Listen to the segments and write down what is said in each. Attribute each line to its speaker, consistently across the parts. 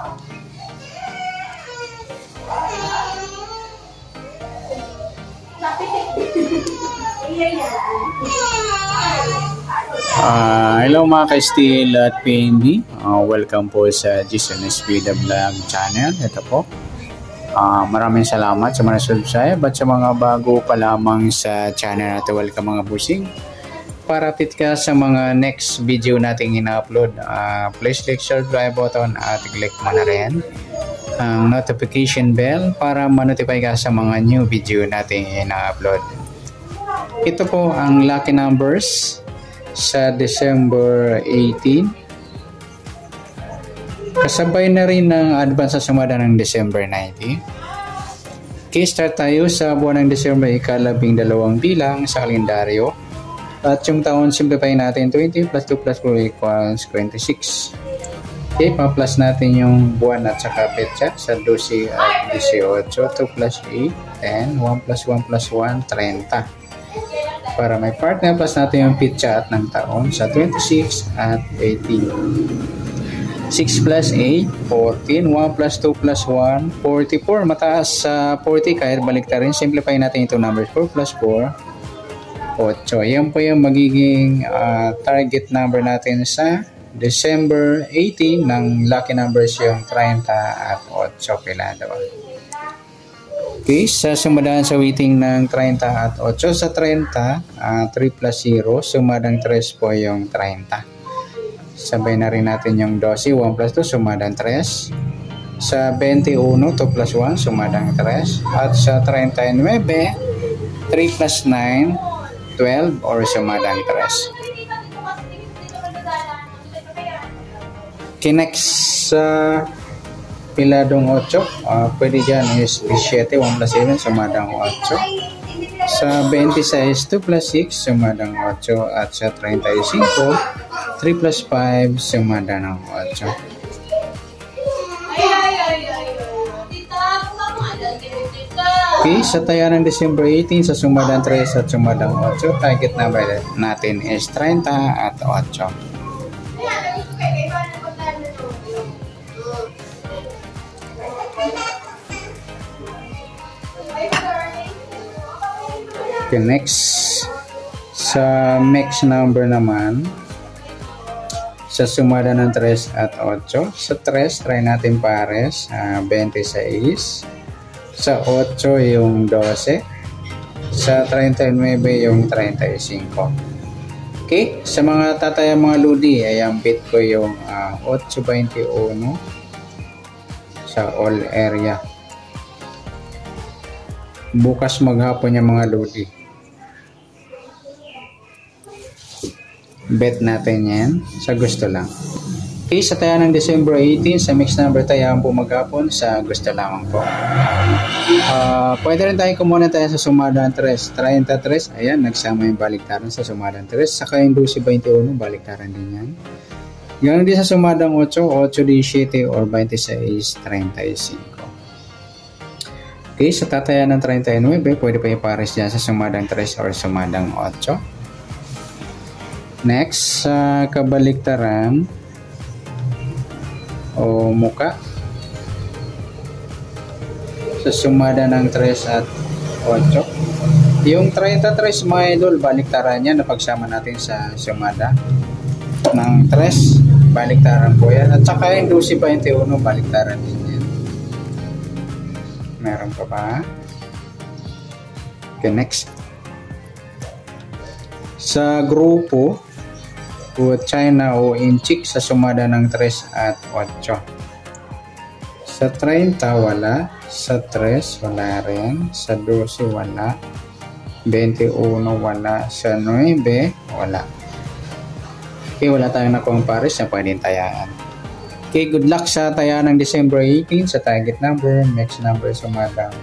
Speaker 1: Hello mga ka-Steel at PNB. Welcome po sa Jason Espida Vlog channel. Ito po. Maraming salamat sa mga subscribe at sa mga bago pa lamang sa channel natin. Welcome mga busing. Para update ka sa mga next video nating ina-upload, please click subscribe button at click mo na rin ang notification bell para ma-notify ka sa mga new video nating ina-upload. Ito po ang lucky numbers sa December 18. Kasabay na rin ng advance sa sumada ng December 19. Okay, start tayo sa buwan ng December, ika-12 bilang sa kalendaryo. At yung taon, simplify natin 20 plus 2 plus 4 equals 26. Okay, pa-plus natin yung buwan at saka petsa sa 12 at 18. 2 plus 8, 10. 1 plus 1 plus 1, 30. Para may partner, plus natin yung pitcha at ng taon sa 26 at 18. 6 plus 8, 14. 1 plus 2 plus 1, 44. Mataas sa 40, kahit balik na rin. Simplify natin ito numbers. 4 plus 4, 8. Yan po yung magiging target number natin sa December 18 ng lucky numbers yung 30 at 8 pilado. Okay, sa sumadaan sa weighting ng 30 at 8 sa 30, 3 plus 0, sumadang 3 po yung 30. Sabay na rin natin yung 12, 1 plus 2, sumadang 3. Sa 21, 2 plus 1, sumadang 3. At sa 39, 3 plus 9, 12 or sumadang 3. Okay, next sa piladong 8, pwede dyan is 7, 1 plus 7, sumadang 8. Sa 26, 2 plus 6, sumadang 8. At sa 35, 3 plus 5, sumadang 8. Okay, sa taya ng December 18, sa sumadang 3 at sumadang 8, target number natin is 30 at 8. Okay, next sa mix number naman, sa sumada ng 3 at 8. Sa 3, try natin pares, 26. Sa 8 yung 12. Sa 39 yung 35. Okay, sa mga tataya mga ludi, ayan bit ko yung 8.21 sa all area. Bukas maghapon yung mga ludi. Bet natin yan sa gusto lang. Okay, sa taya ng December 18, sa mix number tayaan po maghapon sa gusto lamang po. Pwede rin tayo kumuha tayo sa sumadang 3. 33, ayan, nagsama yung baliktaran sa sumadang 3. Saka yung 12.21, baliktaran din yan. Ganun din sa sumadang 8, 8.17 or 26.35. Okay, sa tataya ng 39, pwede pa ipares dyan sa sumadang 3 or sumadang 8. Next, sa kabaliktaran o muka, sa sumada ng 3 at 8. Yung 33 mga idol, baliktaran yan na pagsama natin sa sumada ng 3, baliktaran po yan. At saka yung 12.21, baliktaran din yan. Meron pa ba? Okay, next. Sa grupo o China o inchik, sa sumada ng 3 at 8. Sa 30 wala, sa 3 wala rin, sa 12 wala, 21 wala, sa 9 wala. Okay, wala tayong nakuha pares na pwedeng tayaan. Okay, good luck sa tayaan ng December 18 sa target number, next number sumadang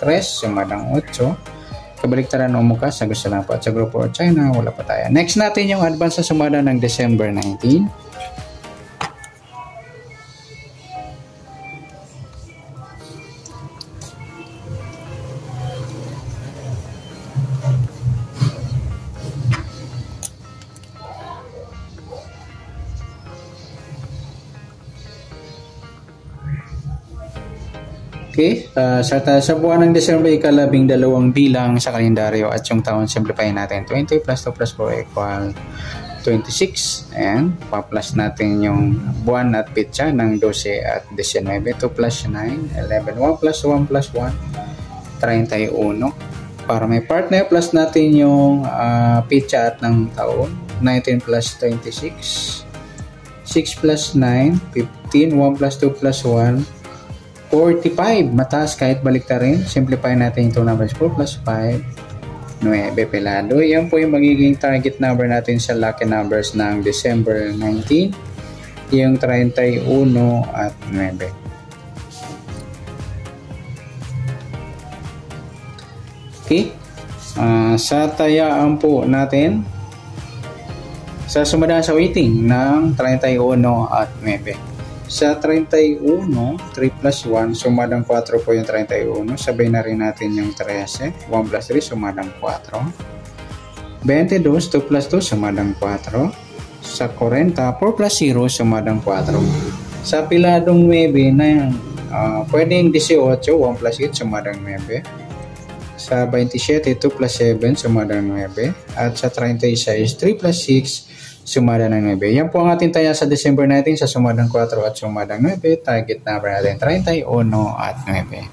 Speaker 1: 3, sumadang 8. Kabaliktaran o muka sa gusto lang po. At sa grupo o China, wala pa tayo. Next natin yung advance sa sumada ng December 19. Okay, sa buwan ng Disyembre, ika-12 bilang sa kalendaryo at yung taon, simplify natin. 20 plus 2 plus 4 equal 26. And pa-plus natin yung buwan at pitsa ng 12 at 19. 2 plus 9, 11. 1 plus 1 plus 1, 31. Para may partner, plus natin yung pitsa at ng taon. 19 plus 26. 6 plus 9, 15. 1 plus 2 plus 1, 45. Mataas kahit baliktarin. Simplify natin itong numbers. 4 plus 5, 9 pelado. Yan po yung magiging target number natin sa lucky numbers ng December 19. Yung 31 at 9. Okay. Sa tayaan po natin, sa sumadaan sa waiting ng 31 at 9. Sa 31, 3 plus 1, sumadang 4 po yung 31. Sabay na rin natin yung 13. 1 plus 3, sumadang 4. 22, 2 plus 2, sumadang 4. Sa 40, 4 plus 0, sumadang 4. Sa piladong 9 na yan, pwedeng 18, 1 plus 8, sumadang 9. Sa 27, 2 plus 7, sumadang 9. At sa 36, 3 plus 6, sumada ng 9. Yan po ang ating taya sa December 19 sa sumadang 4 at sumadang 9. Target number natin 31 at 9.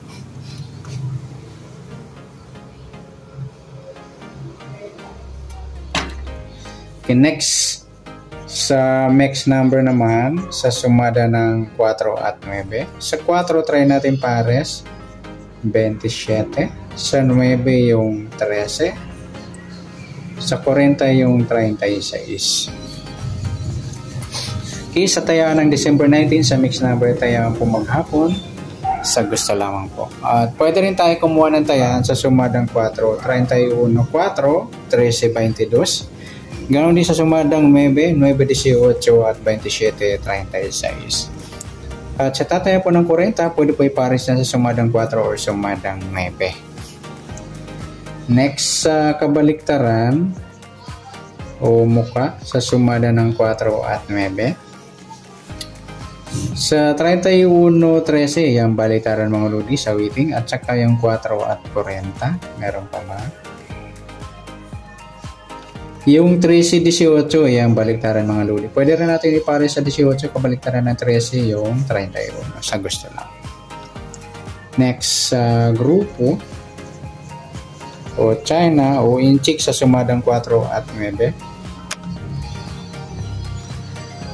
Speaker 1: Okay, next. Sa next number naman, sa sumada ng 4 at 9. Sa 4, try natin pares. 27. Sa 9 yung 13. Sa 40 yung 36. Okay, sa tayaan ng December 19 sa mixed number, tayaan po maghapon sa gusto lamang po. At pwede rin tayo kumuha ng tayaan sa sumadang 4, 31, 4, 13, 22. Ganon din sa sumadang 9, 9, 18 at 27, 36. At sa tataya po ng 40, pwede po ipares na sa sumadang 4 or sumadang 9. Next sa kabaliktaran o muka sa sumada ng 4 at 9. Sa 31, 13, yung baliktaran mga ludi sa waiting at saka yung 4 at 40. Meron pa ba? Yung 13, 18, yung baliktaran mga ludi. Pwede rin natin ipare sa 18, kabaliktaran ng 13, yung 31. Sa gusto lang. Next sa grupo o China o inchik sa sumadang 4 at 9.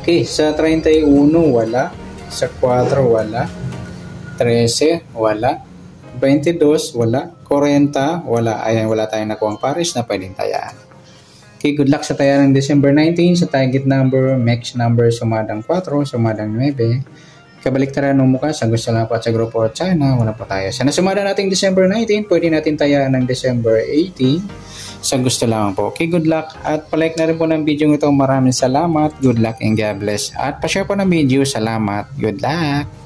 Speaker 1: Okay, sa 31 wala, sa 4 wala, 13 wala, 22 wala, 40 wala. Ayan, wala tayong nakuhang pares na pwedeng tayaan. Okay, good luck sa tayaan ng December 19 sa target number, mixed number sumadang 4, sumadang 9. Kabaliktaran ng mukha sa gusto lang po at sa grupo o China, wala po tayo. Sa nasumada nating December 19, pwede natin tayaan ng December 18 sa gusto lang po. Okay, good luck. At palike na rin po ng video ito. Maraming salamat. Good luck and God bless. At pa-share po ng video. Salamat. Good luck.